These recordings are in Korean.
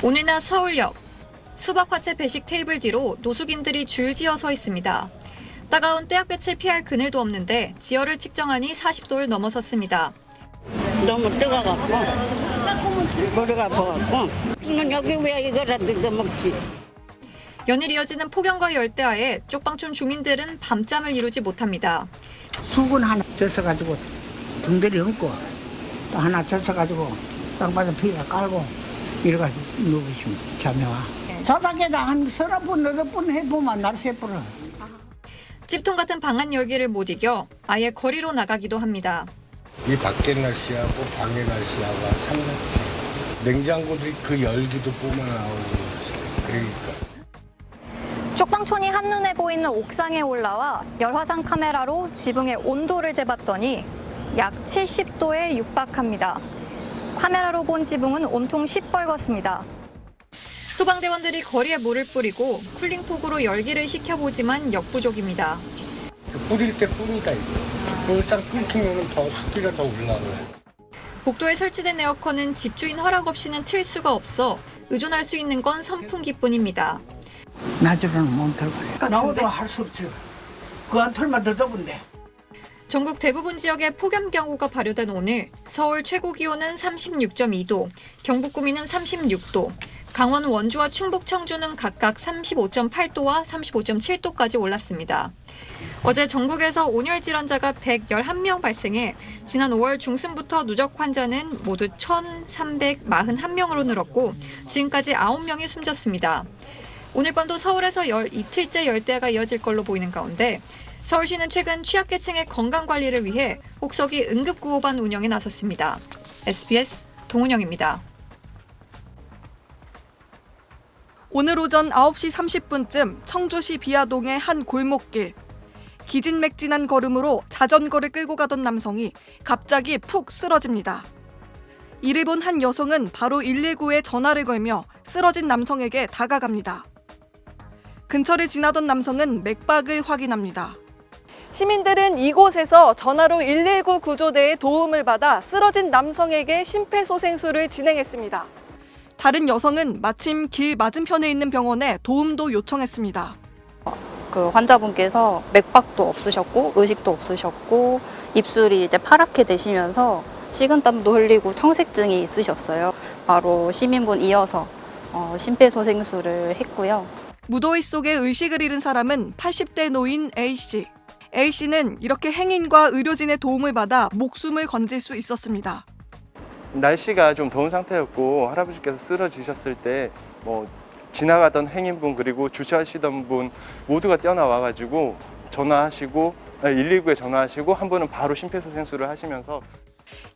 오늘 낮 서울역. 수박화채 배식 테이블 뒤로 노숙인들이 줄지어 서 있습니다. 따가운 떼약볕을 피할 그늘도 없는데 지열을 측정하니 40도를 넘어섰습니다. 너무 뜨거워갖고 머리가 아파갖고 여기 왜 이거라도 더 먹지. 연일 이어지는 폭염과 열대야에 쪽방촌 주민들은 밤잠을 이루지 못합니다. 수건 하나 젖어가지고 등들이 얹고 또 하나 젖어가지고 땅바닥 피가 깔고 이래가지고 누우시면 잠이 와. 바닥에다 한 서너 번 너댓 번 해보면 날 새뿌려. 찜통 같은 방안 열기를 못 이겨 아예 거리로 나가기도 합니다. 이 밖의 날씨하고 방의 날씨하고 상관없죠. 냉장고들이 그 열기도 뿜어나오는 거죠. 그러니까. 쪽방촌이 한눈에 보이는 옥상에 올라와 열화상 카메라로 지붕의 온도를 재봤더니 약 70도에 육박합니다. 카메라로 본 지붕은 온통 시뻘겋습니다. 소방대원들이 거리에 물을 뿌리고 쿨링폭으로 열기를 식혀보지만 역부족입니다. 뿌릴 때 뿌리다 이거. 일단 끊기면 더 습기가 더 올라와요. 복도에 설치된 에어컨은 집주인 허락 없이는 틀 수가 없어 의존할 수 있는 건 선풍기뿐입니다. 낮으로는 못 들고. 나오도 할 수 없죠. 그 안 틀면 더 더운데. 전국 대부분 지역에 폭염 경보가 발효된 오늘 서울 최고 기온은 36.2도, 경북 구미는 36도, 강원 원주와 충북 청주는 각각 35.8도와 35.7도까지 올랐습니다. 어제 전국에서 온열 질환자가 111명 발생해 지난 5월 중순부터 누적 환자는 모두 1,341명으로 늘었고 지금까지 9명이 숨졌습니다. 오늘 밤도 서울에서 이틀째 열대야가 이어질 걸로 보이는 가운데 서울시는 최근 취약계층의 건강관리를 위해 혹서기 응급구호반 운영에 나섰습니다. SBS 동은영입니다. 오늘 오전 9시 30분쯤 청주시 비아동의 한 골목길. 기진맥진한 걸음으로 자전거를 끌고 가던 남성이 갑자기 푹 쓰러집니다. 이를 본 한 여성은 바로 119에 전화를 걸며 쓰러진 남성에게 다가갑니다. 근처를 지나던 남성은 맥박을 확인합니다. 시민들은 이곳에서 전화로 119 구조대의 도움을 받아 쓰러진 남성에게 심폐소생술을 진행했습니다. 다른 여성은 마침 길 맞은편에 있는 병원에 도움도 요청했습니다. 그 환자분께서 맥박도 없으셨고 의식도 없으셨고 입술이 이제 파랗게 되시면서 식은땀도 흘리고 청색증이 있으셨어요. 바로 시민분 이어서 심폐소생술을 했고요. 무더위 속에 의식을 잃은 사람은 80대 노인 A씨. A씨는 이렇게 행인과 의료진의 도움을 받아 목숨을 건질 수 있었습니다. 날씨가 좀 더운 상태였고 할아버지께서 쓰러지셨을 때 지나가던 행인분 그리고 주차하시던 분 모두가 뛰어나와가지고 전화하시고 119에 전화하시고 한 분은 바로 심폐소생술을 하시면서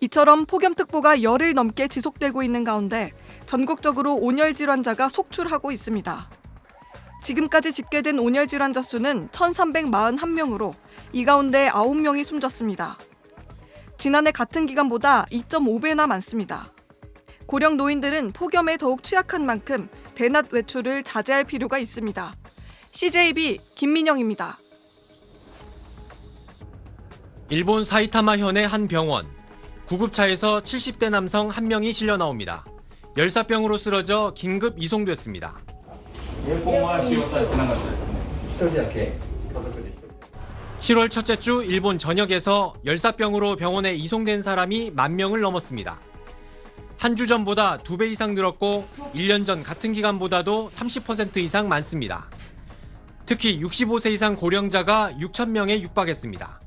이처럼 폭염특보가 열흘 넘게 지속되고 있는 가운데 전국적으로 온열 질환자가 속출하고 있습니다. 지금까지 집계된 온열 질환자 수는 1,341명으로 이 가운데 9명이 숨졌습니다. 지난해 같은 기간보다 2.5배나 많습니다. 고령 노인들은 폭염에 더욱 취약한 만큼 대낮 외출을 자제할 필요가 있습니다. CJB 김민영입니다. 일본 사이타마 현의 한 병원. 구급차에서 70대 남성 1명이 실려 나옵니다. 열사병으로 쓰러져 긴급 이송됐습니다. 7월 첫째 주 일본 전역에서 열사병으로 병원에 이송된 사람이 10,000명을 넘었습니다. 한 주 전보다 2배 이상 늘었고 1년 전 같은 기간보다도 30% 이상 많습니다. 특히 65세 이상 고령자가 6,000명에 육박했습니다.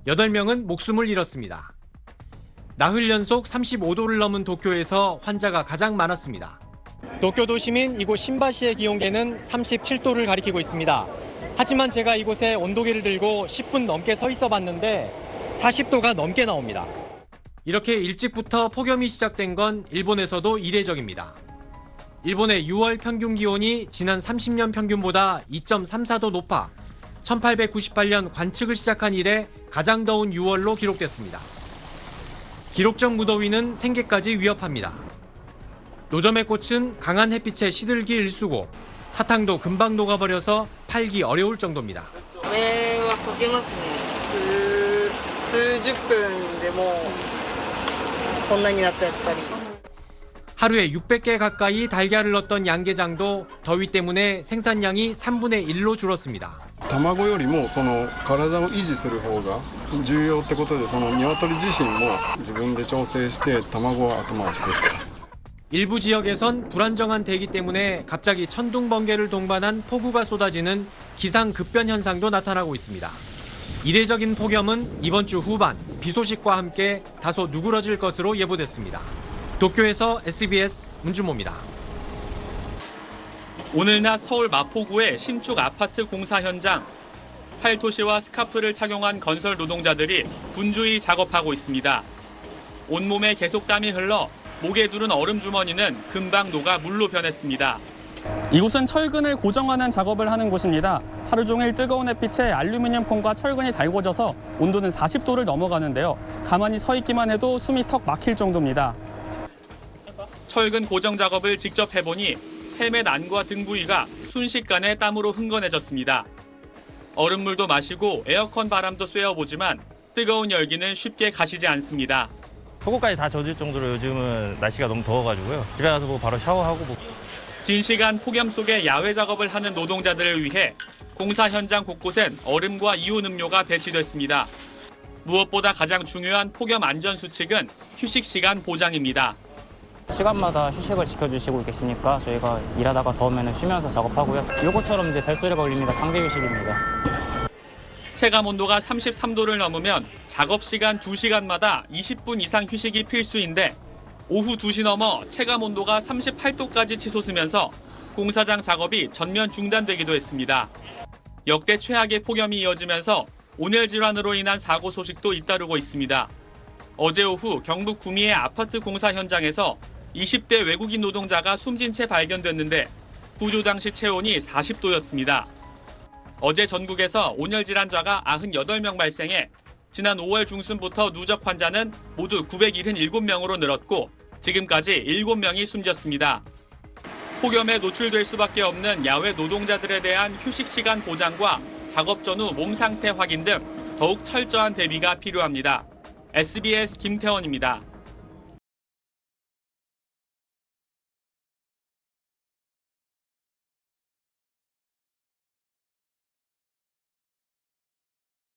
8명은 목숨을 잃었습니다. 나흘 연속 35도를 넘은 도쿄에서 환자가 가장 많았습니다. 도쿄 도심인 이곳 신바시의 기온계는 37도를 가리키고 있습니다. 하지만 제가 이곳에 온도계를 들고 10분 넘게 서 있어 봤는데 40도가 넘게 나옵니다. 이렇게 일찍부터 폭염이 시작된 건 일본에서도 이례적입니다. 일본의 6월 평균 기온이 지난 30년 평균보다 2.34도 높아 1898년 관측을 시작한 이래 가장 더운 6월로 기록됐습니다. 기록적 무더위는 생계까지 위협합니다. 노점의 꽃은 강한 햇빛에 시들기 일쑤고 사탕도 금방 녹아버려서 팔기 어려울 정도입니다. 하루에 600개 가까이 달걀을 넣던 양계장도 더위 때문에 생산량이 3분의 1로 줄었습니다. 卵よりもその体を維持する方が重要ってことで、その鶏自身も自分で調整して卵を後回ししてるから。 일부 지역에선 불안정한 대기 때문에 갑자기 천둥 번개를 동반한 폭우가 쏟아지는 기상급변 현상도 나타나고 있습니다. 이례적인 폭염은 이번 주 후반 비 소식과 함께 다소 누그러질 것으로 예보됐습니다. 도쿄에서 SBS 문준모입니다. 오늘 낮 서울 마포구의 신축 아파트 공사 현장. 팔토시와 스카프를 착용한 건설 노동자들이 분주히 작업하고 있습니다. 온몸에 계속 땀이 흘러 목에 두른 얼음 주머니는 금방 녹아 물로 변했습니다. 이곳은 철근을 고정하는 작업을 하는 곳입니다. 하루 종일 뜨거운 햇빛에 알루미늄 폼과 철근이 달궈져서 온도는 40도를 넘어가는데요. 가만히 서 있기만 해도 숨이 턱 막힐 정도입니다. 철근 고정 작업을 직접 해보니 헬멧 안과 등 부위가 순식간에 땀으로 흥건해졌습니다. 얼음물도 마시고 에어컨 바람도 쐬어보지만 뜨거운 열기는 쉽게 가시지 않습니다. 속옷까지 다 젖을 정도로 요즘은 날씨가 너무 더워가지고요. 집에 가서 바로 샤워하고 긴 시간 폭염 속에 야외 작업을 하는 노동자들을 위해 공사 현장 곳곳엔 얼음과 이온 음료가 배치됐습니다. 무엇보다 가장 중요한 폭염 안전 수칙은 휴식 시간 보장입니다. 시간마다 휴식을 지켜주시고 계시니까 저희가 일하다가 더우면 쉬면서 작업하고요. 요것처럼 이제 벨소리가 울립니다. 강제 휴식입니다. 체감 온도가 33도를 넘으면 작업 시간 2시간마다 20분 이상 휴식이 필수인데 오후 2시 넘어 체감 온도가 38도까지 치솟으면서 공사장 작업이 전면 중단되기도 했습니다. 역대 최악의 폭염이 이어지면서 온열 질환으로 인한 사고 소식도 잇따르고 있습니다. 어제 오후 경북 구미의 아파트 공사 현장에서 20대 외국인 노동자가 숨진 채 발견됐는데 구조 당시 체온이 40도였습니다. 어제 전국에서 온열 질환자가 98명 발생해 지난 5월 중순부터 누적 환자는 모두 977명으로 늘었고 지금까지 7명이 숨졌습니다. 폭염에 노출될 수밖에 없는 야외 노동자들에 대한 휴식 시간 보장과 작업 전후 몸 상태 확인 등 더욱 철저한 대비가 필요합니다. SBS 김태원입니다.